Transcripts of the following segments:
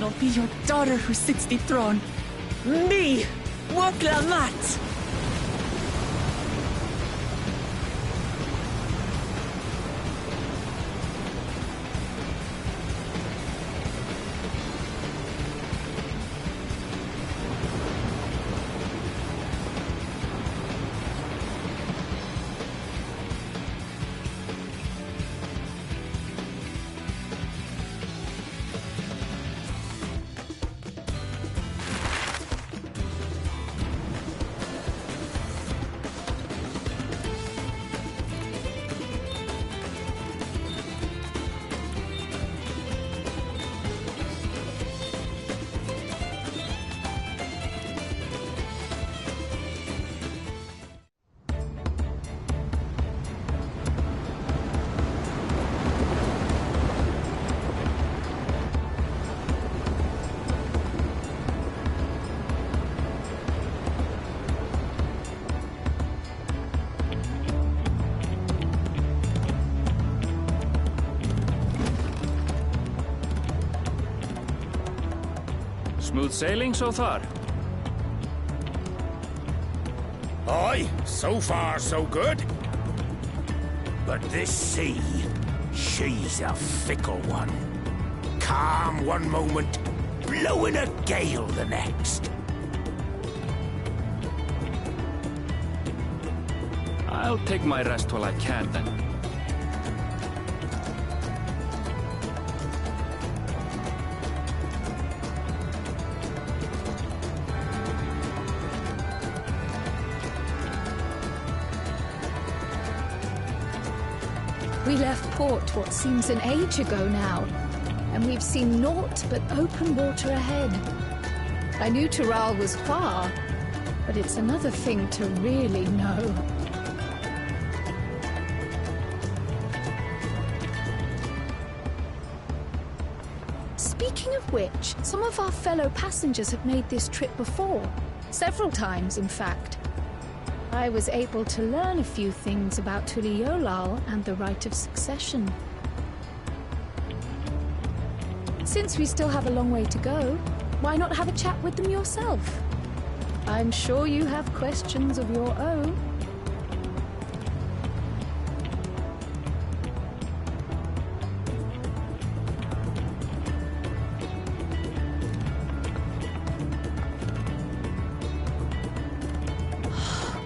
shall be your daughter who sits the throne. Me, Woklamat! Smooth sailing so far? Aye, so far so good. But this sea, she's a fickle one. Calm one moment, blowing a gale the next. I'll take my rest while I can then. We left port what seems an age ago now, and we've seen naught but open water ahead. I knew Tural was far, but it's another thing to really know. Speaking of which, some of our fellow passengers have made this trip before. Several times, in fact. I was able to learn a few things about Tuliolal and the right of succession. Since we still have a long way to go, why not have a chat with them yourself? I'm sure you have questions of your own.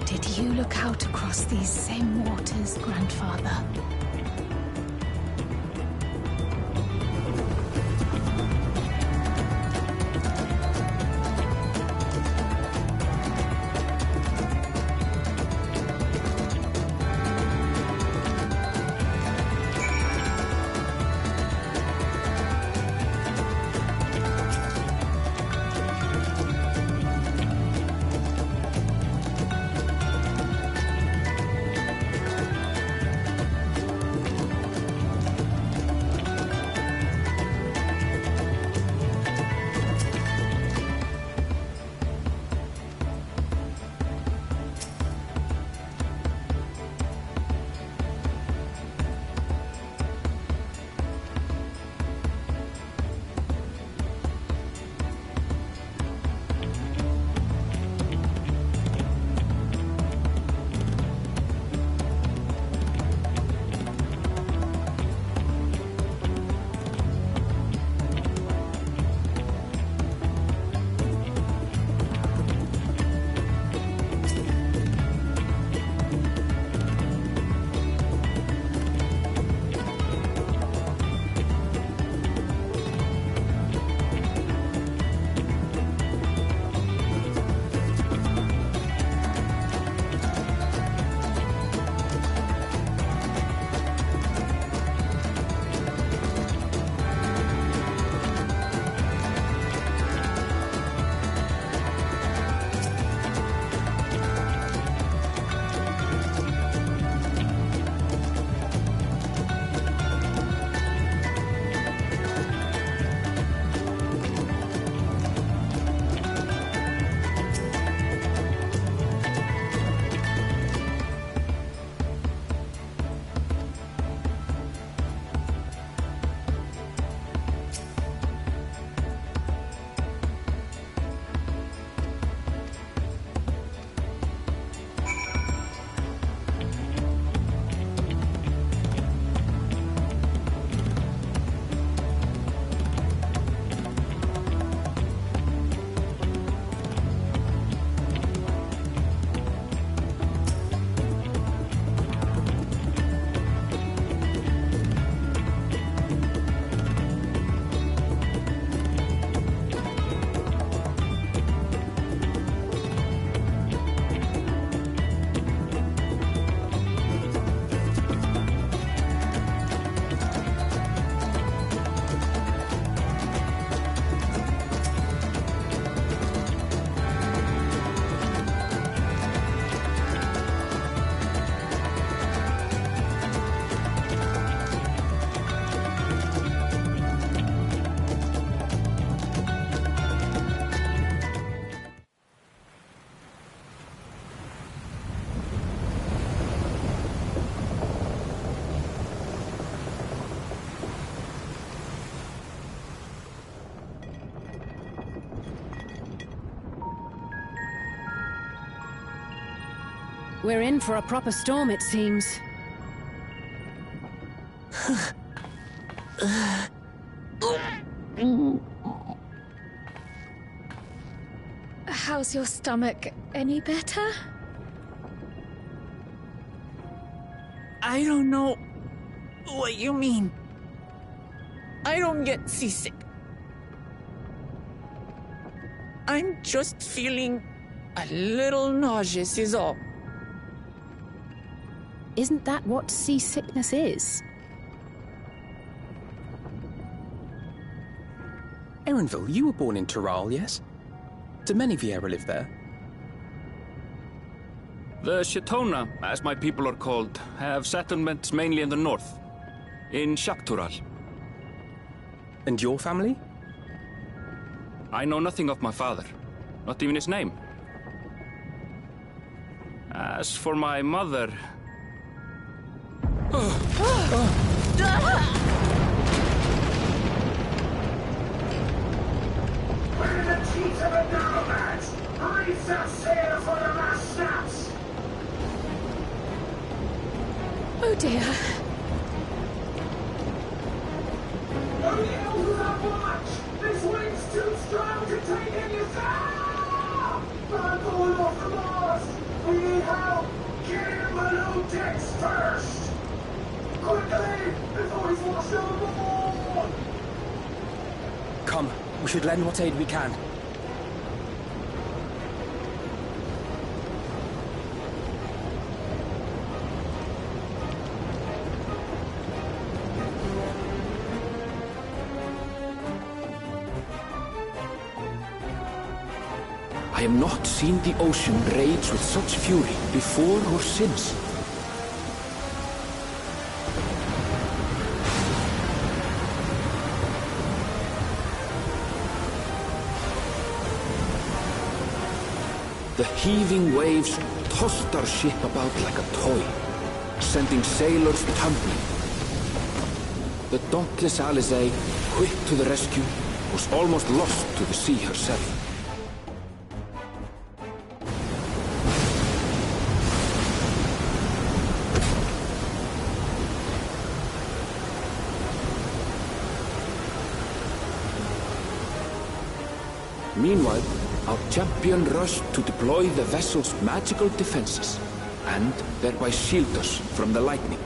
Did you look out across these same waters, Grandfather? We're in for a proper storm, it seems. How's your stomach? Any better? I don't know what you mean. I don't get seasick. I'm just feeling a little nauseous is all. Isn't that what seasickness is? Erenville, you were born in Tural, yes? Do many Viera live there? The Shetona, as my people are called, have settlements mainly in the north, in Shaktural. And your family? I know nothing of my father, not even his name. As for my mother... We're in the teeth of a nomads! Reef that sail for the last snaps! Oh dear. Only elders have watch! This wind's too strong to take any sound! I'm going off the mast! We need help! Get him below decks first! Quickly! Before he's washed overboard! Come, we should lend what aid we can. I have not seen the ocean rage with such fury before or since. The heaving waves tossed our ship about like a toy, sending sailors tumbling. The dauntless Alizé, quick to the rescue, was almost lost to the sea herself. Meanwhile, our champion rushed to deploy the vessel's magical defenses, and thereby shield us from the lightning.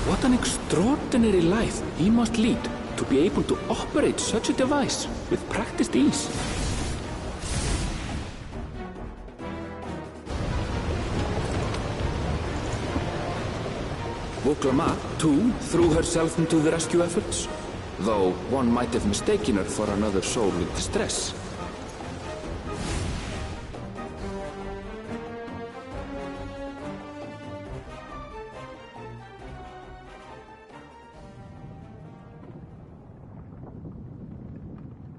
What an extraordinary life he must lead to be able to operate such a device with practiced ease. Woklama, too, threw herself into the rescue efforts, though one might have mistaken her for another soul in distress.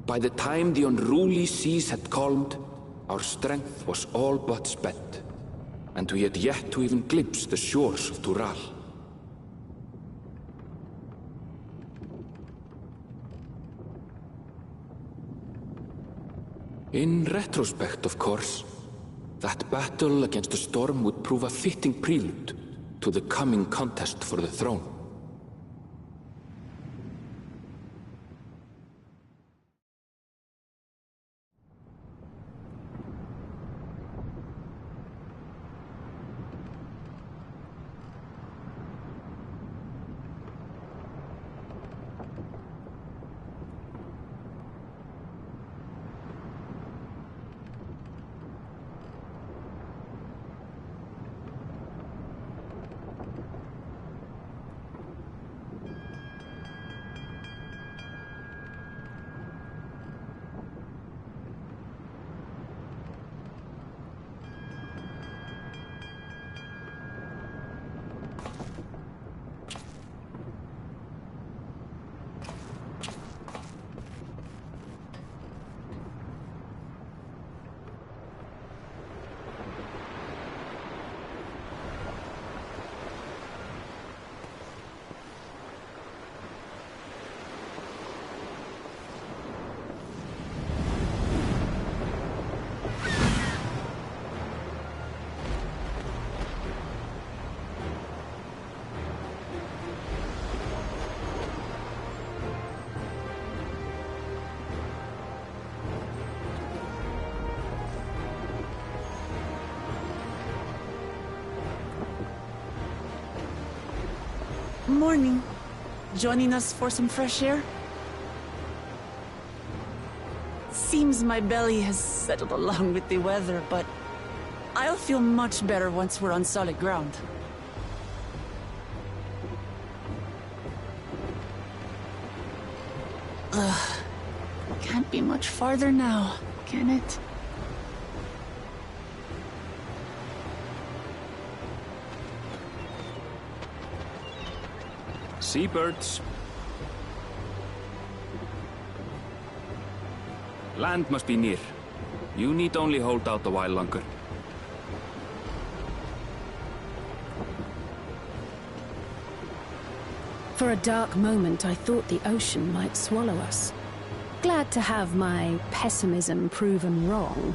By the time the unruly seas had calmed, our strength was all but spent, and we had yet to even glimpse the shores of Tural. In retrospect, of course, that battle against the storm would prove a fitting prelude to the coming contest for the throne. Morning. Joining us for some fresh air? Seems my belly has settled along with the weather, but I'll feel much better once we're on solid ground. Can't be much farther now, can it? Seabirds. Land must be near. You need only hold out a while longer. For a dark moment, I thought the ocean might swallow us. Glad to have my pessimism proven wrong.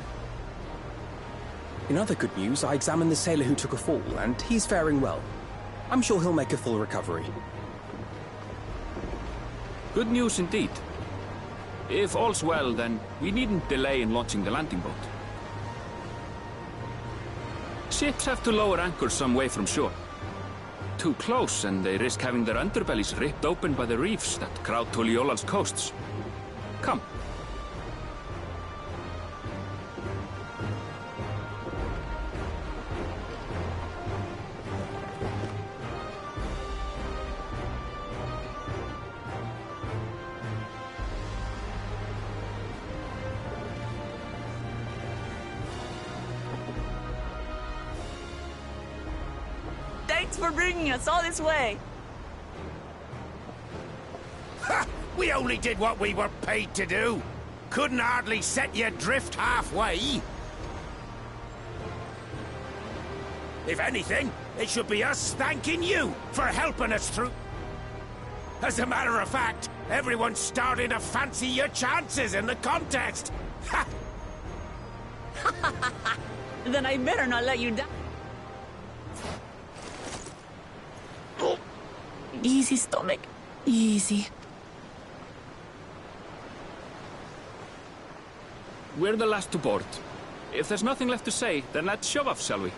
In other good news, I examined the sailor who took a fall, and he's faring well. I'm sure he'll make a full recovery. Good news indeed. If all's well, then we needn't delay in launching the landing boat. Ships have to lower anchors some way from shore. Too close, and they risk having their underbellies ripped open by the reefs that crowd Tuliola's coasts. Come. Thanks for bringing us all this way. Ha! We only did what we were paid to do. Couldn't hardly set you adrift halfway. If anything, it should be us thanking you for helping us through. As a matter of fact, everyone's starting to fancy your chances in the contest. Ha! Then I better not let you down. Oh. Easy, stomach. Easy. We're the last to board. If there's nothing left to say, then let's shove off, shall we?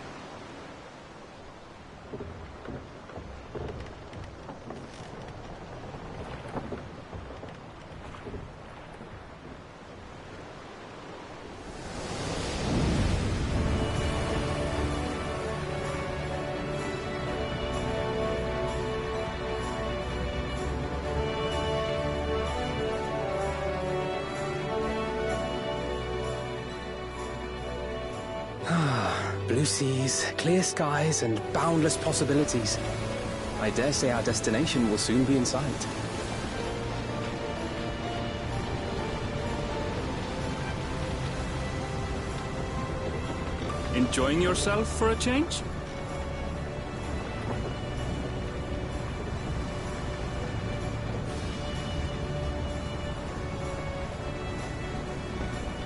Blue seas, clear skies, and boundless possibilities. I dare say our destination will soon be in sight. Enjoying yourself for a change?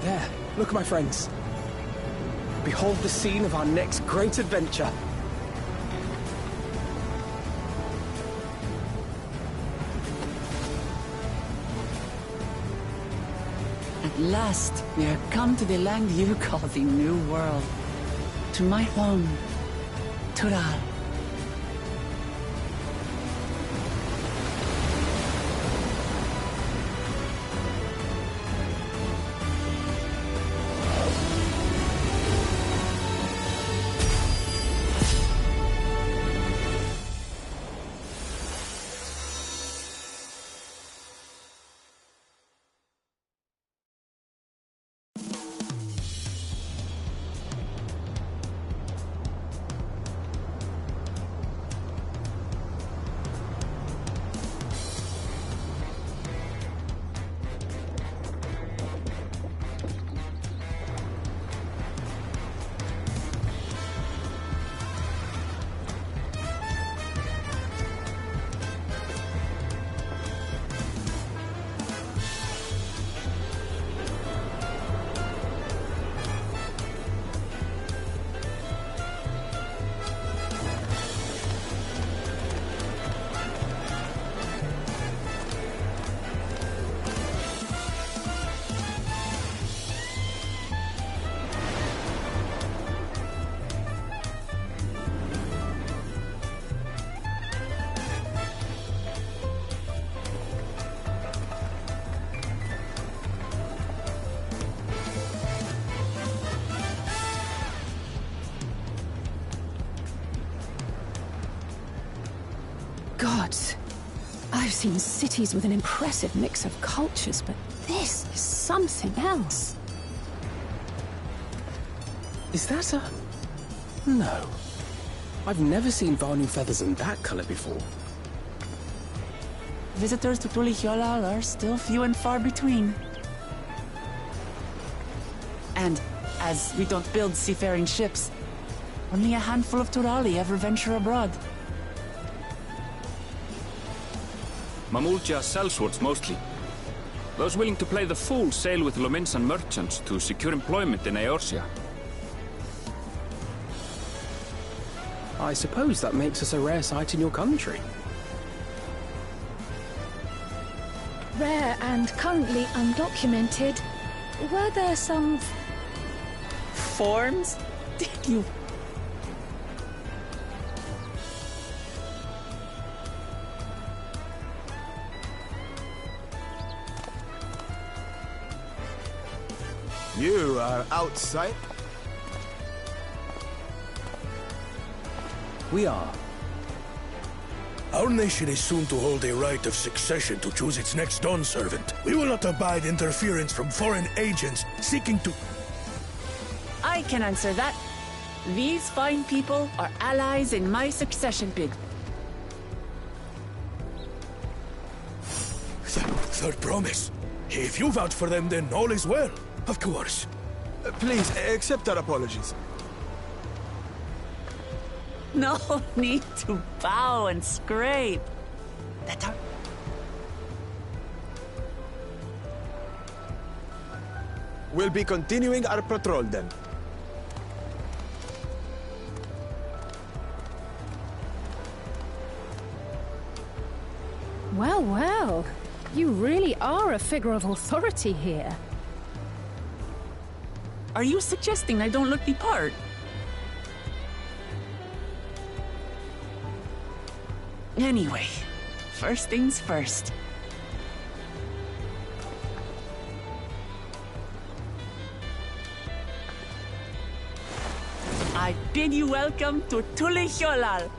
There, look, my friends. Behold the scene of our next great adventure. At last, we are come to the land you call the New World. To my home, Tural. gods! I've seen cities with an impressive mix of cultures, but this is something else. Is that a... No. I've never seen Vanu feathers in that color before. Visitors to Tulihyolal are still few and far between. And, as we don't build seafaring ships, only a handful of Turali ever venture abroad. Mamulja sellswords mostly. Those willing to play the fool sail with Lominsan merchants to secure employment in Eorzea. I suppose that makes us a rare sight in your country. Rare and currently undocumented. Were there some... Forms? Did you... You are outside? We are. Our nation is soon to hold a right of succession to choose its next dawn servant. We will not abide interference from foreign agents seeking to... I can answer that. These fine people are allies in my succession bid. Third promise. If you vouch for them, then all is well. Of course. Please, accept our apologies. No need to bow and scrape. That are... We'll be continuing our patrol then. Well, well. You really are a figure of authority here. Are you suggesting I don't look the part? Anyway, first things first. I bid you welcome to Tulihyolal.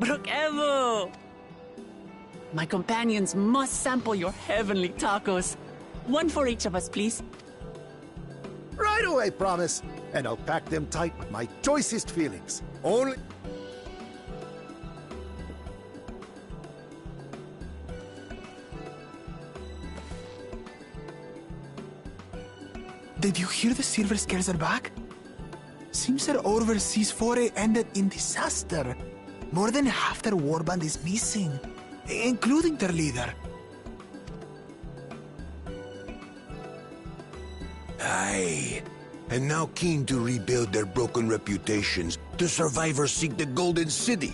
Brook Evo! My companions must sample your heavenly tacos. One for each of us, please. Right away, promise. And I'll pack them tight with my choicest feelings. Only... Did you hear the Silver Scares are back? Seems their overseas foray ended in disaster. More than half their warband is missing, including their leader. Aye. And now keen to rebuild their broken reputations, the survivors seek the Golden City.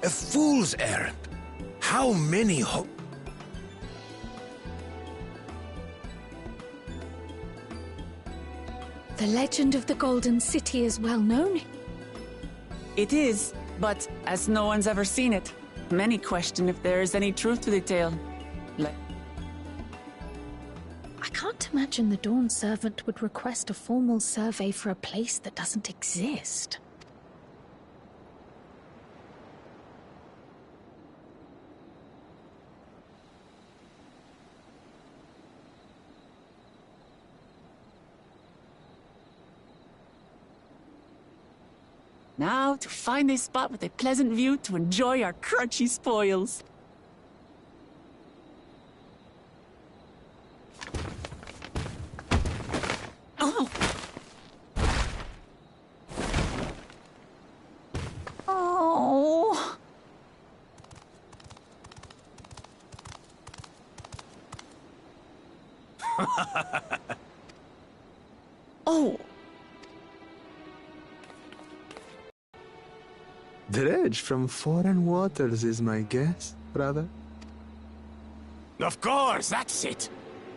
A fool's errand. How many The legend of the Golden City is well known. It is, but as no one's ever seen it, many question if there is any truth to the tale. I can't imagine the Dawn Servant would request a formal survey for a place that doesn't exist. Now to find a spot with a pleasant view to enjoy our crunchy spoils. Oh! Oh! Oh! Dredge from foreign waters is my guess, brother. Of course, that's it.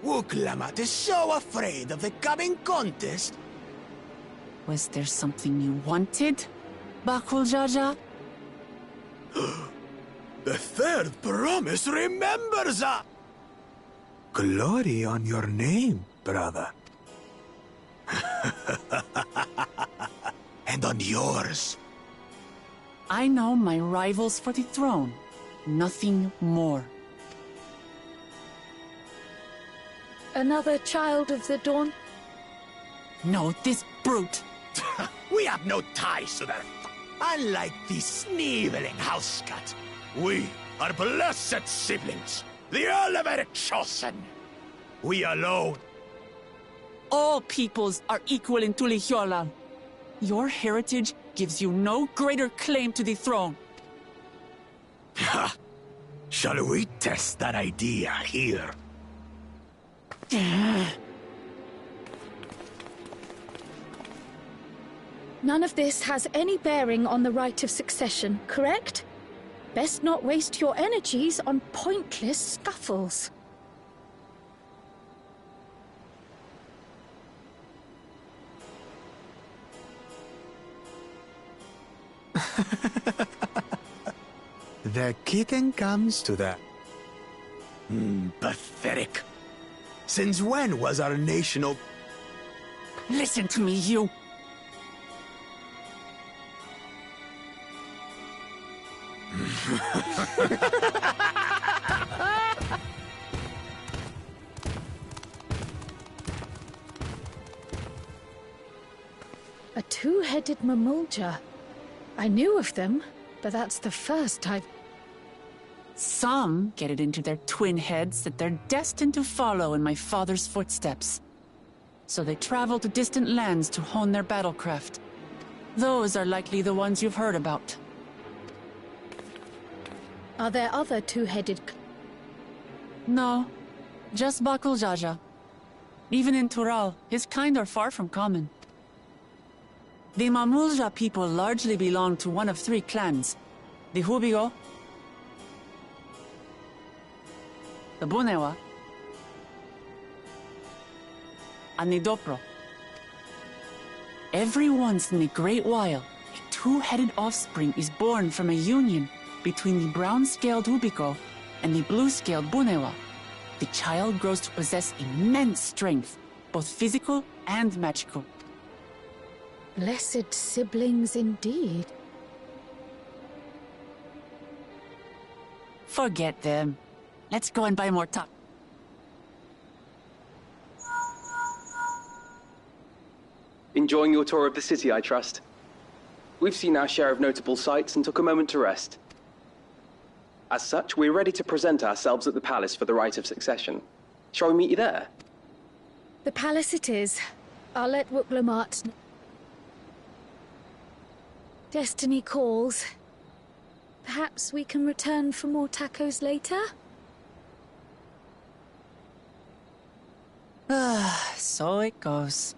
Wuklamat is so afraid of the coming contest. Was there something you wanted, Bakul Jaja? The third promise remembers us. Glory on your name, brother. And on yours. I know my rivals for the throne. Nothing more. Another child of the Dawn? No, this brute. We have no ties to them. Unlike the sneevling housecat, we are blessed siblings, the elevated chosen. We alone. All peoples are equal in Tulihiola. Your heritage gives you no greater claim to the throne. Ha! Shall we test that idea here? None of this has any bearing on the right of succession, correct? Best not waste your energies on pointless scuffles. The kitten comes to that. Pathetic. Since when was our national... Listen to me, you. A two-headed mamulja. I knew of them, but that's the first I've... Some get it into their twin heads that they're destined to follow in my father's footsteps. So they travel to distant lands to hone their battlecraft. Those are likely the ones you've heard about. Are there other two-headed... No, just Bakul Jaja. Even in Tural, his kind are far from common. The Mamulja people largely belong to one of three clans. The Hubigo, the Bunewa, and the Dopro. Every once in a great while, a two-headed offspring is born from a union between the brown-scaled Hubigo and the blue-scaled Bunewa. The child grows to possess immense strength, both physical and magical. Blessed siblings indeed. Forget them. Let's go and buy more top. Enjoying your tour of the city, I trust. We've seen our share of notable sights and took a moment to rest. As such, we're ready to present ourselves at the palace for the rite of succession. Shall we meet you there? The palace it is. I'll let Wuklamart know. Destiny calls. Perhaps we can return for more tacos later? So it goes.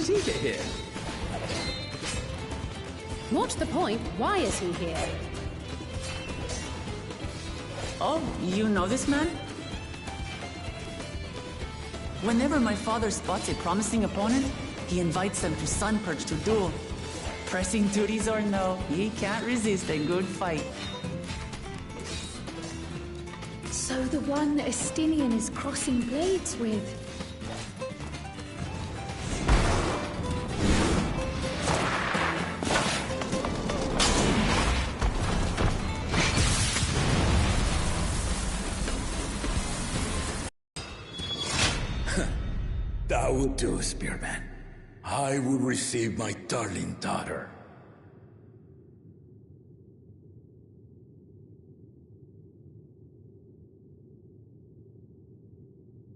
did he get here? What's the point? Why is he here? Oh, you know this man? Whenever my father spots a promising opponent, he invites them to Sunperch to duel. Pressing duties or no, he can't resist a good fight. So the one Estinian is crossing blades with. That will do, Spearman. I will receive my darling daughter.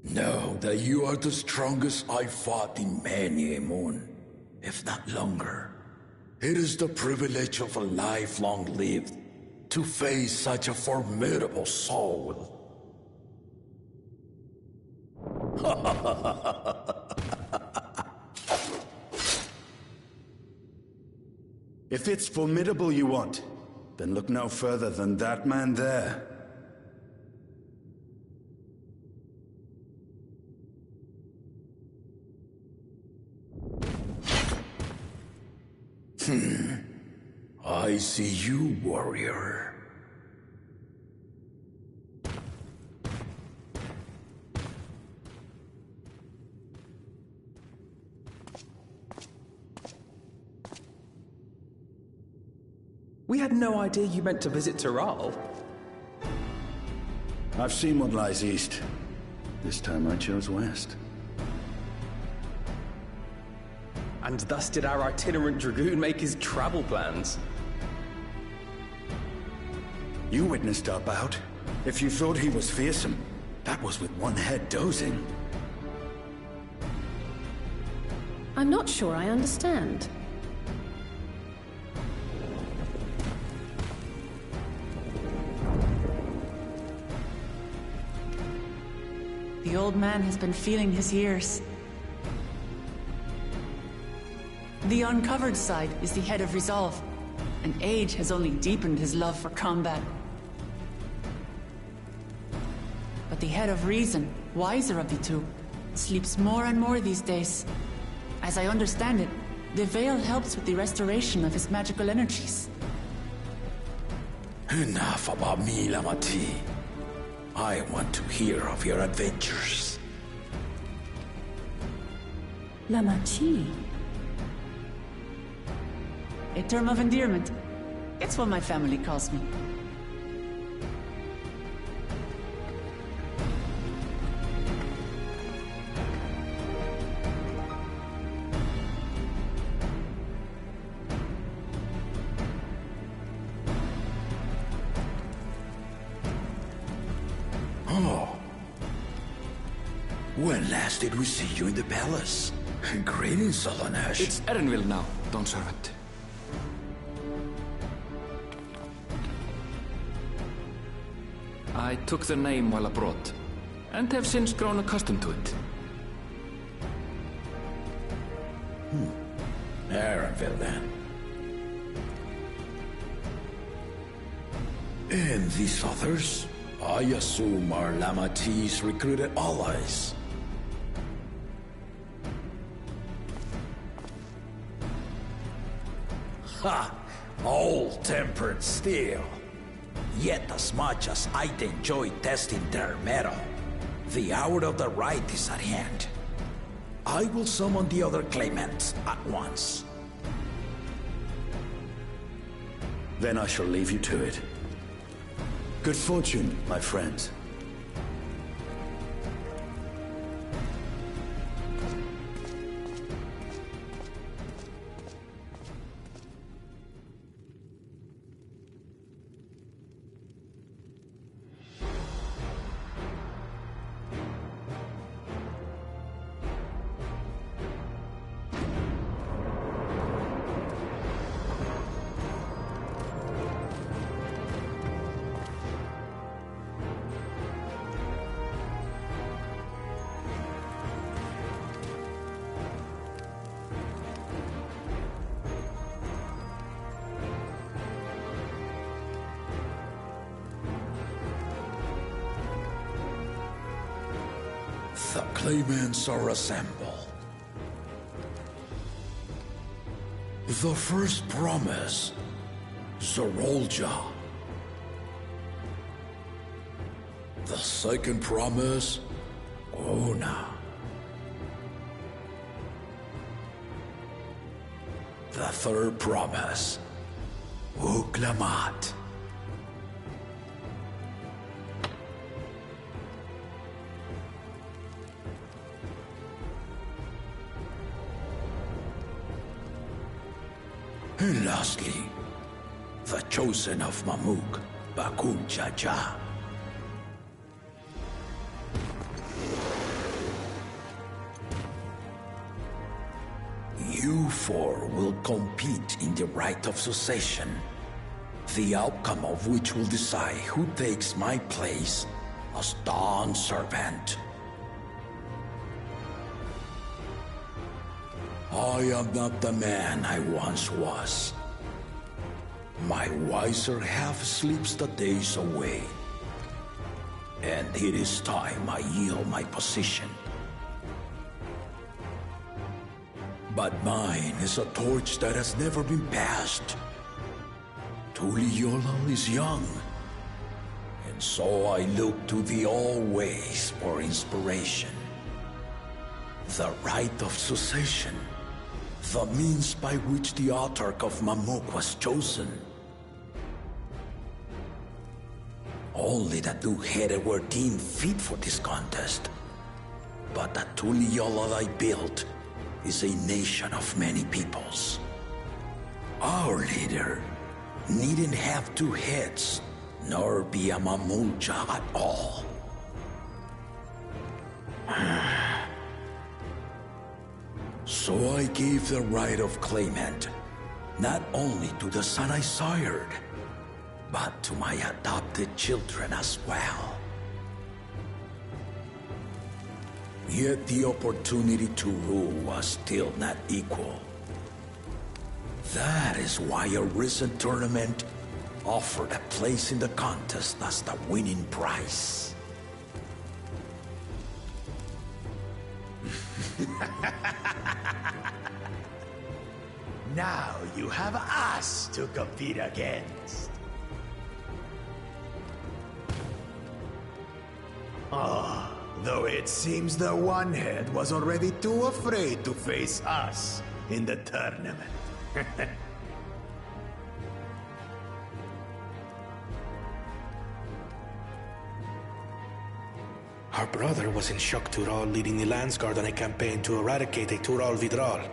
Know that you are the strongest I fought in many a moon, if not longer. It is the privilege of a life long lived to face such a formidable soul. If it's formidable you want, then look no further than that man there. I see you, warrior. We had no idea you meant to visit Tyrrell. I've seen what lies east. This time I chose west. And thus did our itinerant dragoon make his travel plans. You witnessed our bout. If you thought he was fearsome, that was with one head dozing. I'm not sure I understand. The old man has been feeling his years. The uncovered side is the head of resolve, and age has only deepened his love for combat. But the head of reason, wiser of the two, sleeps more and more these days. As I understand it, the veil helps with the restoration of his magical energies. Enough about me, Lamati. I want to hear of your adventures. Lamachi. A term of endearment. It's what my family calls me. Oh. When last did we see you in the palace? Greetings, Solonash. It's Erenville now, Dawn Servant. I took the name while abroad, and have since grown accustomed to it. Erenville, then. And these others? I assume are Lamati's recruited allies. Ha! All-tempered steel. Yet as much as I'd enjoy testing their metal, the hour of the right is at hand. I will summon the other claimants at once. Then I shall leave you to it. Good fortune, my friends. The claimants are assembled. The first promise, Zorolja. The second promise, Ona. The third promise, Uklamat. And lastly, the chosen of Mamuk, Bakun Jaja. You four will compete in the rite of succession, the outcome of which will decide who takes my place as Dawn Servant. I am not the man I once was. My wiser half sleeps the days away, and it is time I yield my position. But mine is a torch that has never been passed. Tuliyola is young, and so I look to the always for inspiration. The rite of succession, the means by which the autarch of Mamuk was chosen. Only the two-headed were deemed fit for this contest. But the Tuliyola I built is a nation of many peoples. Our leader needn't have two heads, nor be a Mamulja at all. So I gave the right of claimant, not only to the son I sired, but to my adopted children as well. Yet the opportunity to rule was still not equal. That is why a recent tournament offered a place in the contest as the winning prize. Now you have us to compete against. Though it seems the One-Head was already too afraid to face us in the tournament. Our brother was in Shok Tural leading the Landsguard on a campaign to eradicate a Tural Vidral.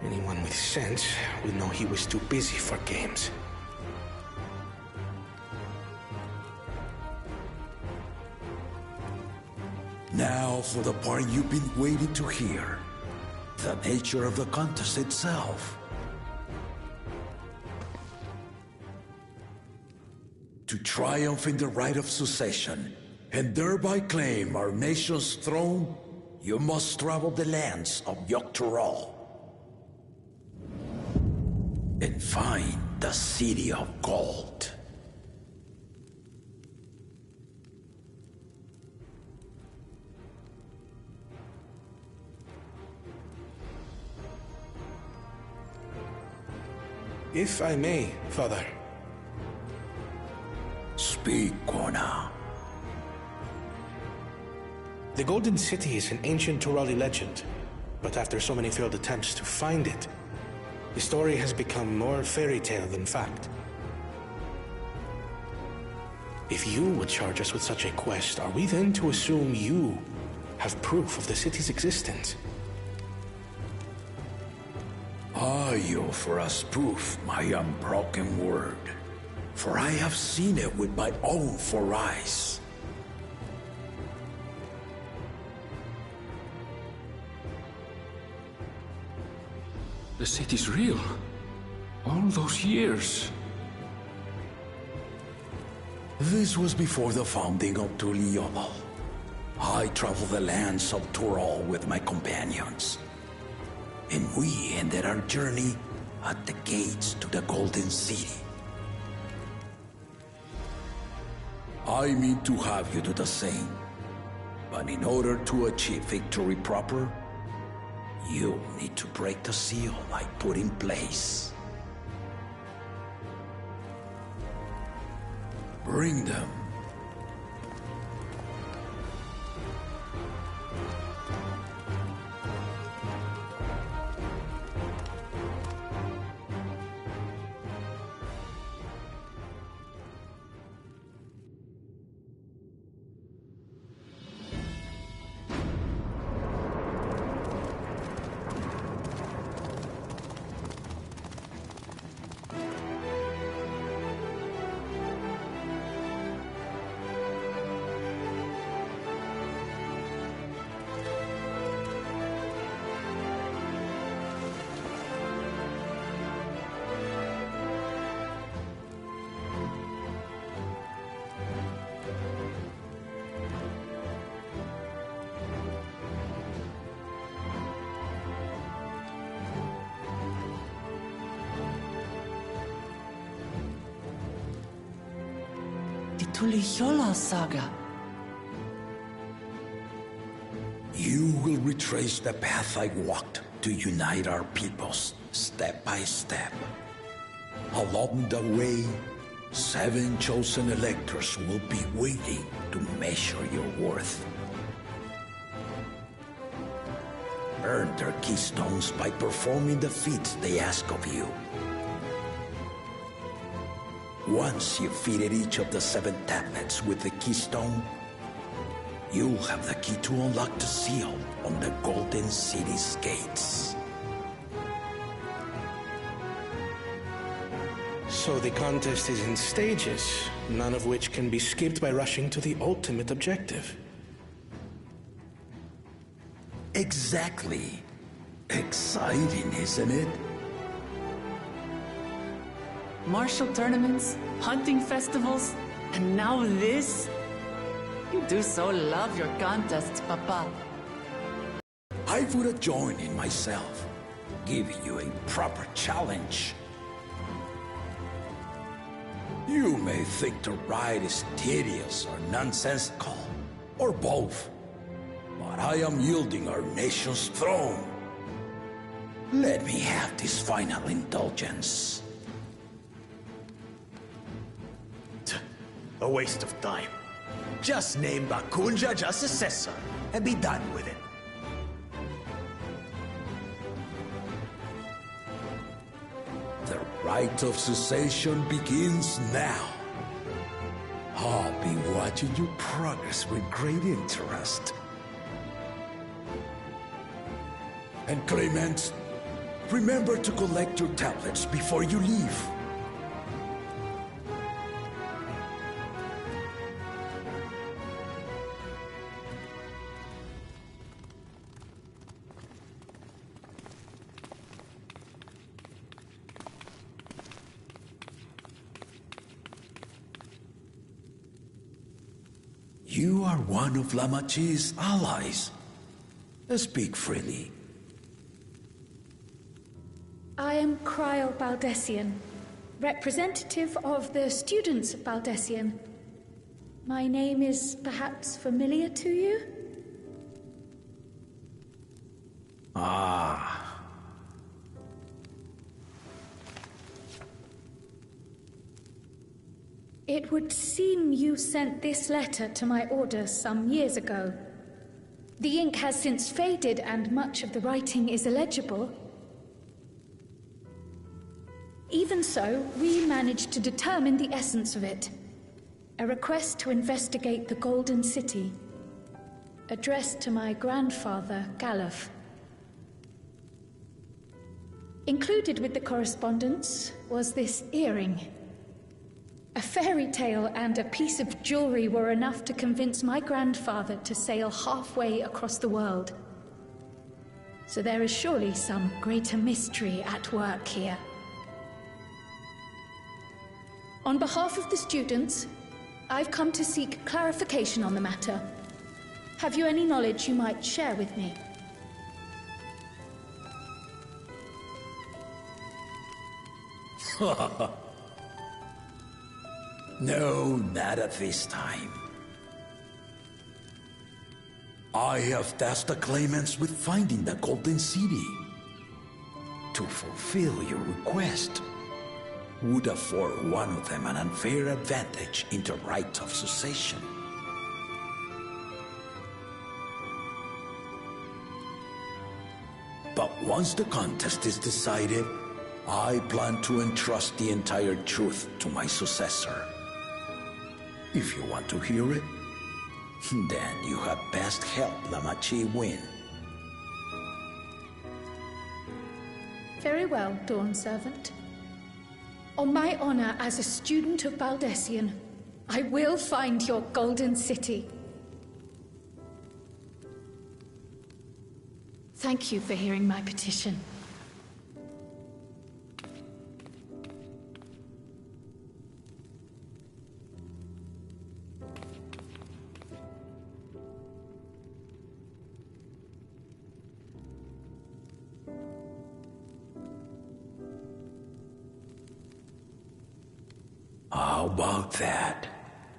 Anyone with sense would know he was too busy for games. Now for the part you've been waiting to hear. The nature of the contest itself. To triumph in the rite of succession, and thereby claim our nation's throne, you must travel the lands of Yogg-Tural and find the City of Gold. If I may, Father. Speak, Kona. The Golden City is an ancient Turali legend, but after so many failed attempts to find it, the story has become more fairy tale than fact. If you would charge us with such a quest, are we then to assume you have proof of the city's existence? I offer as proof my unbroken word, for I have seen it with my own four eyes. The city's real. All those years. This was before the founding of Tuliyola. I traveled the lands of Tural with my companions, and we ended our journey at the gates to the Golden City. I mean to have you do the same. But in order to achieve victory proper, you need to break the seal I put in place. Bring them. Tuliyola saga. You will retrace the path I walked to unite our peoples, step by step. Along the way, 7 chosen electors will be waiting to measure your worth. Earn their keystones by performing the feats they ask of you. Once you've fitted each of the 7 tablets with the keystone, you'll have the key to unlock the seal on the Golden City's gates. So the contest is in stages, none of which can be skipped by rushing to the ultimate objective. Exactly. Exciting, isn't it? Martial tournaments, hunting festivals, and now this? You do so love your contests, Papa. I would have joined in myself, giving you a proper challenge. You may think the ride is tedious or nonsensical, or both, but I am yielding our nation's throne. Let me have this final indulgence. A waste of time. Just name Bakunja just successor and be done with it. The rite of cessation begins now. I'll be watching you progress with great interest. And Clement, remember to collect your tablets before you leave. You are one of Lamachi's allies. Speak freely. I am Cryle Baldessian, representative of the students of Baldessian. My name is perhaps familiar to you? Ah. It would seem you sent this letter to my order some years ago. The ink has since faded and much of the writing is illegible. Even so, we managed to determine the essence of it. A request to investigate the Golden City, addressed to my grandfather, Galuf. Included with the correspondence was this earring. A fairy tale and a piece of jewelry were enough to convince my grandfather to sail halfway across the world. So there is surely some greater mystery at work here. On behalf of the students, I've come to seek clarification on the matter. Have you any knowledge you might share with me? No, not at this time. I have tasked the claimants with finding the Golden City. To fulfill your request would afford one of them an unfair advantage in the right of succession. But once the contest is decided, I plan to entrust the entire truth to my successor. If you want to hear it, then you had best help Lamachi win. Very well, Dawn Servant. On my honor as a student of Baldessian, I will find your Golden City. Thank you for hearing my petition. How about that?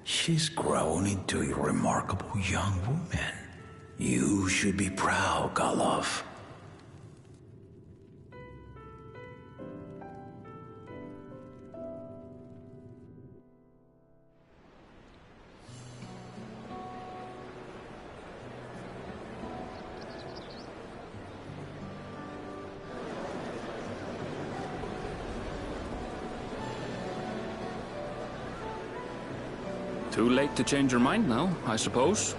She's grown into a remarkable young woman. You should be proud, Galov. Too late to change your mind now, I suppose.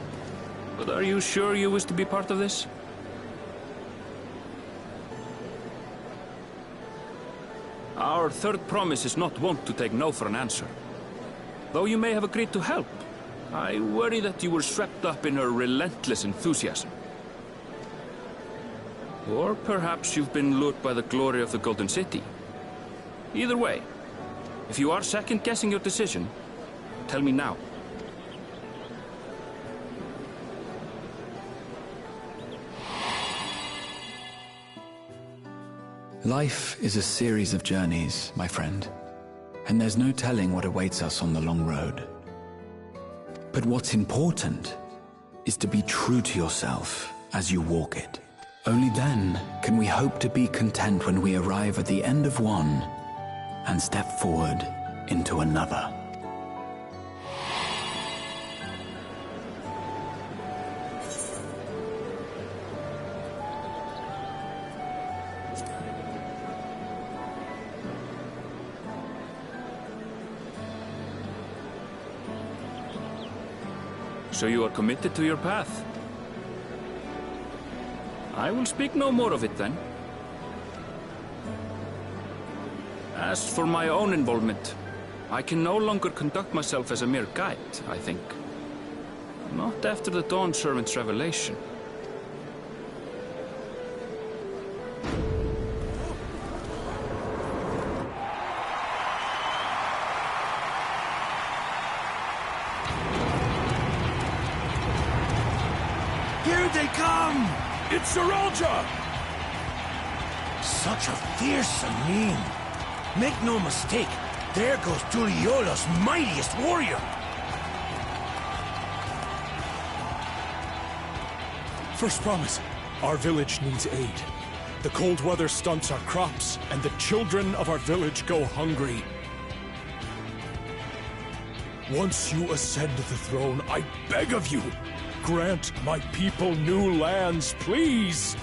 But are you sure you wish to be part of this? Our third promise is not wont to take no for an answer. Though you may have agreed to help, I worry that you were swept up in her relentless enthusiasm. Or perhaps you've been lured by the glory of the Golden City. Either way, if you are second-guessing your decision, tell me now. Life is a series of journeys, my friend, and there's no telling what awaits us on the long road. But what's important is to be true to yourself as you walk it. Only then can we hope to be content when we arrive at the end of one and step forward into another. So you are committed to your path? I will speak no more of it then. As for my own involvement, I can no longer conduct myself as a mere guide, I think. Not after the Dawn Servant's revelation. Here they come! It's Saralja! Such a fearsome name. Make no mistake, there goes Tuliola's mightiest warrior. First promise, our village needs aid. The cold weather stunts our crops, and the children of our village go hungry. Once you ascend the throne, I beg of you, grant my people new lands, please!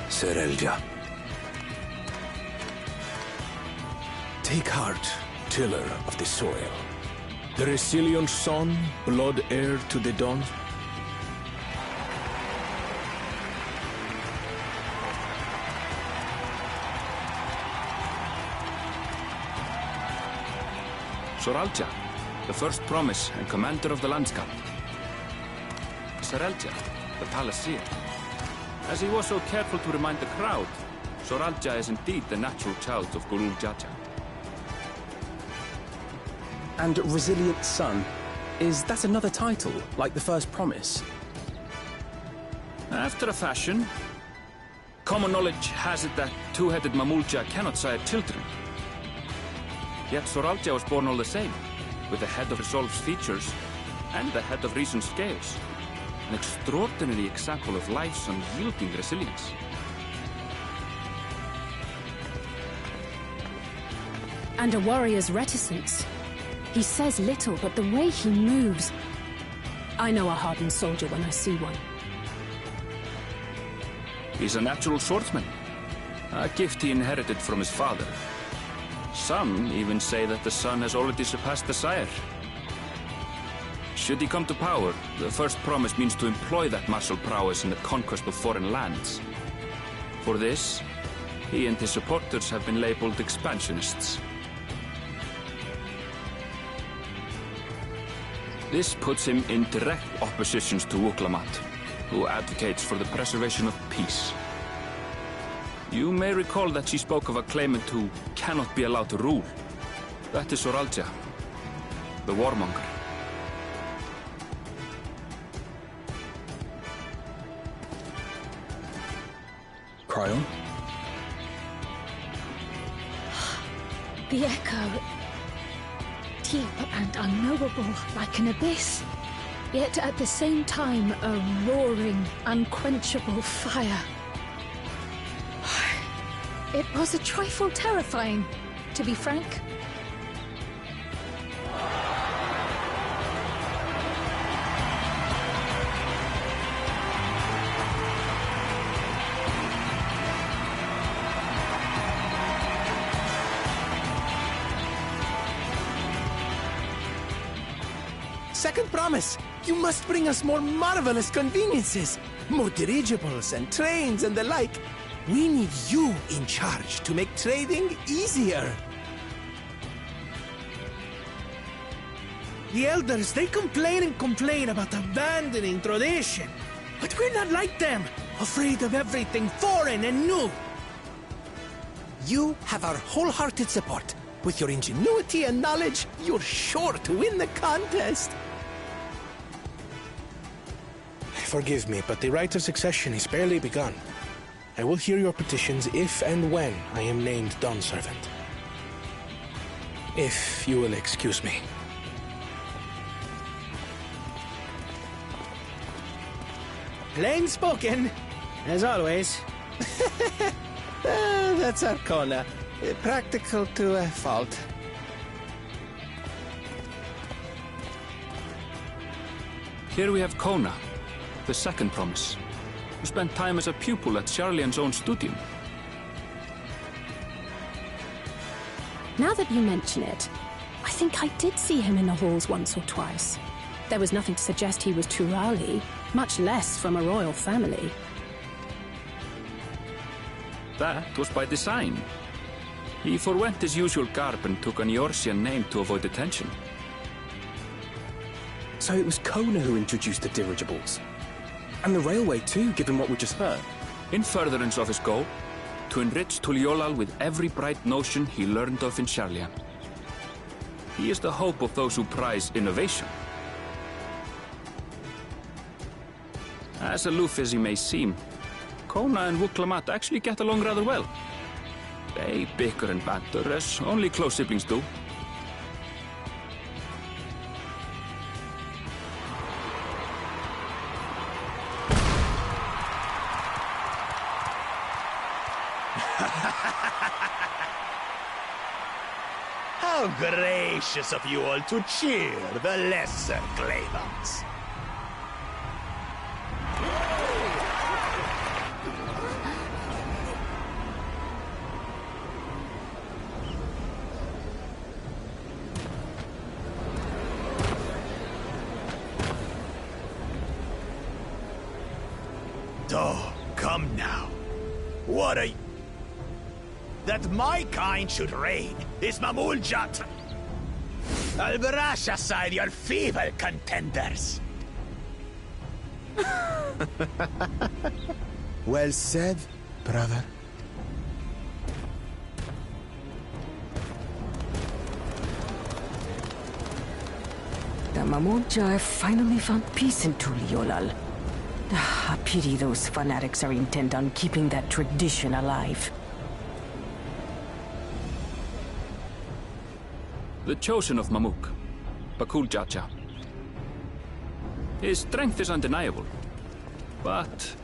Saralja. Take heart, tiller of the soil. The Resilion son, blood heir to the dawn. Soralja, the first promise and commander of the Landscape. Saralja, the palaceer. As he was so careful to remind the crowd, Soralja is indeed the natural child of Gulul Jaja. And Resilient Son, is that another title, like the first promise? After a fashion. Common knowledge has it that two-headed Mamulja cannot sire children. Yet Soraltia was born all the same, with the head of Resolve's features and the head of Reason's scales. An extraordinary example of life's unyielding resilience. And a warrior's reticence. He says little, but the way he moves... I know a hardened soldier when I see one. He's a natural swordsman, a gift he inherited from his father. Some even say that the son has already surpassed the sire. Should he come to power, the first promise means to employ that martial prowess in the conquest of foreign lands. For this, he and his supporters have been labeled expansionists. This puts him in direct opposition to Wuklamat, who advocates for the preservation of peace. You may recall that she spoke of a claimant who cannot be allowed to rule. That is Soraltia, the warmonger. Cryon? The echo. Deep and unknowable, like an abyss. Yet at the same time, a roaring, unquenchable fire. It was a trifle terrifying, to be frank. Second promise, you must bring us more marvelous conveniences. More dirigibles and trains and the like. We need you in charge to make trading easier. The elders, they complain and complain about abandoning tradition. But we're not like them, afraid of everything foreign and new. You have our wholehearted support. With your ingenuity and knowledge, you're sure to win the contest. Forgive me, but the right of succession is barely begun. I will hear your petitions if and when I am named Dawn Servant. If you will excuse me. Plain spoken, as always. That's Arcona. Practical to a fault. Here we have Kona, the second promise, who spent time as a pupil at Sharlian's own studium. Now that you mention it, I think I did see him in the halls once or twice. There was nothing to suggest he was Turali, much less from a royal family. That was by design. He forwent his usual garb and took an Eorzean name to avoid attention. So it was Kona who introduced the dirigibles. And the railway too, given what we just heard. In furtherance of his goal, to enrich Tuliolal with every bright notion he learned of in Sharlian. He is the hope of those who prize innovation. As aloof as he may seem, Kona and Wuklamat actually get along rather well. They bicker and banter as only close siblings do. How gracious of you all to cheer the lesser claimants. Oh, come now. What a... That my kind should reign is Mamuljat. I'll brush aside your feeble contenders. Well said, brother. The Mamuja have finally found peace in Tuliolal. A pity those fanatics are intent on keeping that tradition alive. The chosen of Mamuk, Bakul Jaja. His strength is undeniable, but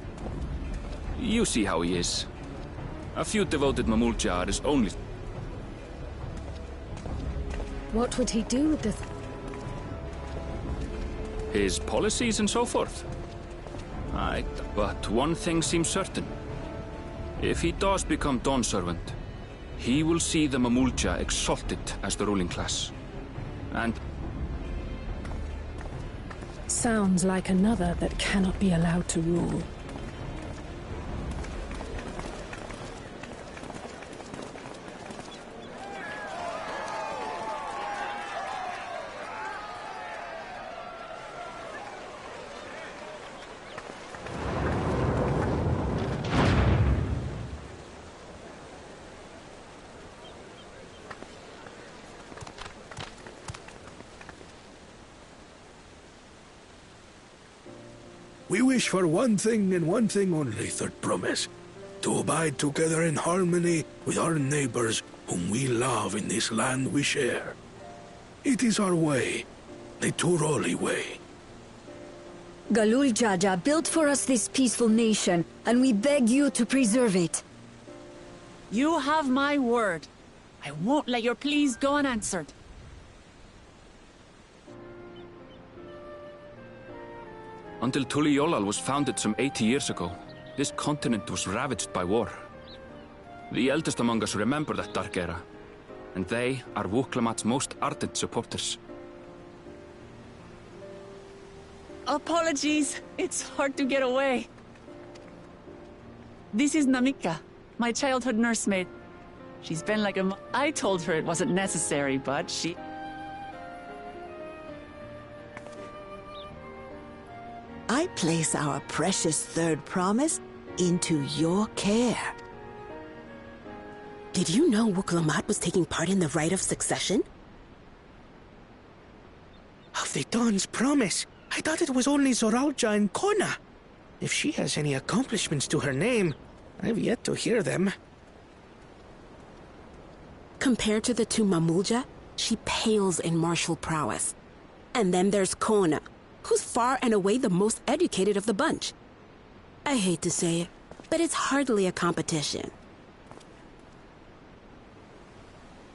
you see how he is. A few devoted Mamulja are his only... What would he do with the... His policies and so forth. But one thing seems certain. If he does become Dawn Servant, he will see the Mamulja exalted as the ruling class. And... Sounds like another that cannot be allowed to rule. We wish for one thing and one thing only, Third Promise. To abide together in harmony with our neighbors whom we love in this land we share. It is our way, the Turoli way. Galul Jaja built for us this peaceful nation, and we beg you to preserve it. You have my word. I won't let your pleas go unanswered. Until Tuliyollal was founded some 80 years ago, this continent was ravaged by war. The eldest among us remember that dark era, and they are Wuklamat's most ardent supporters. Apologies, it's hard to get away. This is Namika, my childhood nursemaid. She's been like a... I told her it wasn't necessary, but she... I place our precious Third Promise into your care. Did you know Wuklamat was taking part in the rite of succession? Of the Dawn's Promise? I thought it was only Zoralja and Kona. If she has any accomplishments to her name, I've yet to hear them. Compared to the two Mamulja, she pales in martial prowess. And then there's Kona, who's far and away the most educated of the bunch. I hate to say it, but it's hardly a competition.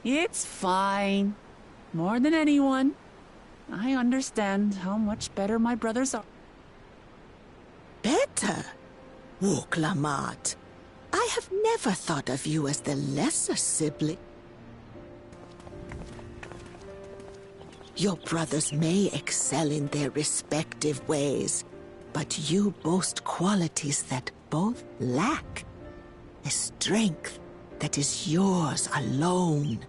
It's fine. More than anyone. I understand how much better my brothers are. Better? Wuklamat, I have never thought of you as the lesser sibling. Your brothers may excel in their respective ways, but you boast qualities that both lack. A strength that is yours alone.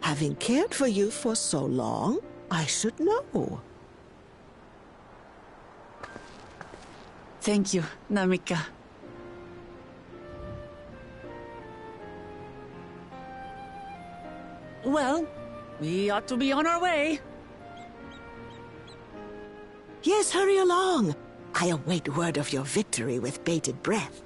Having cared for you for so long, I should know. Thank you, Namika. Well, we ought to be on our way. Yes, hurry along. I await word of your victory with bated breath.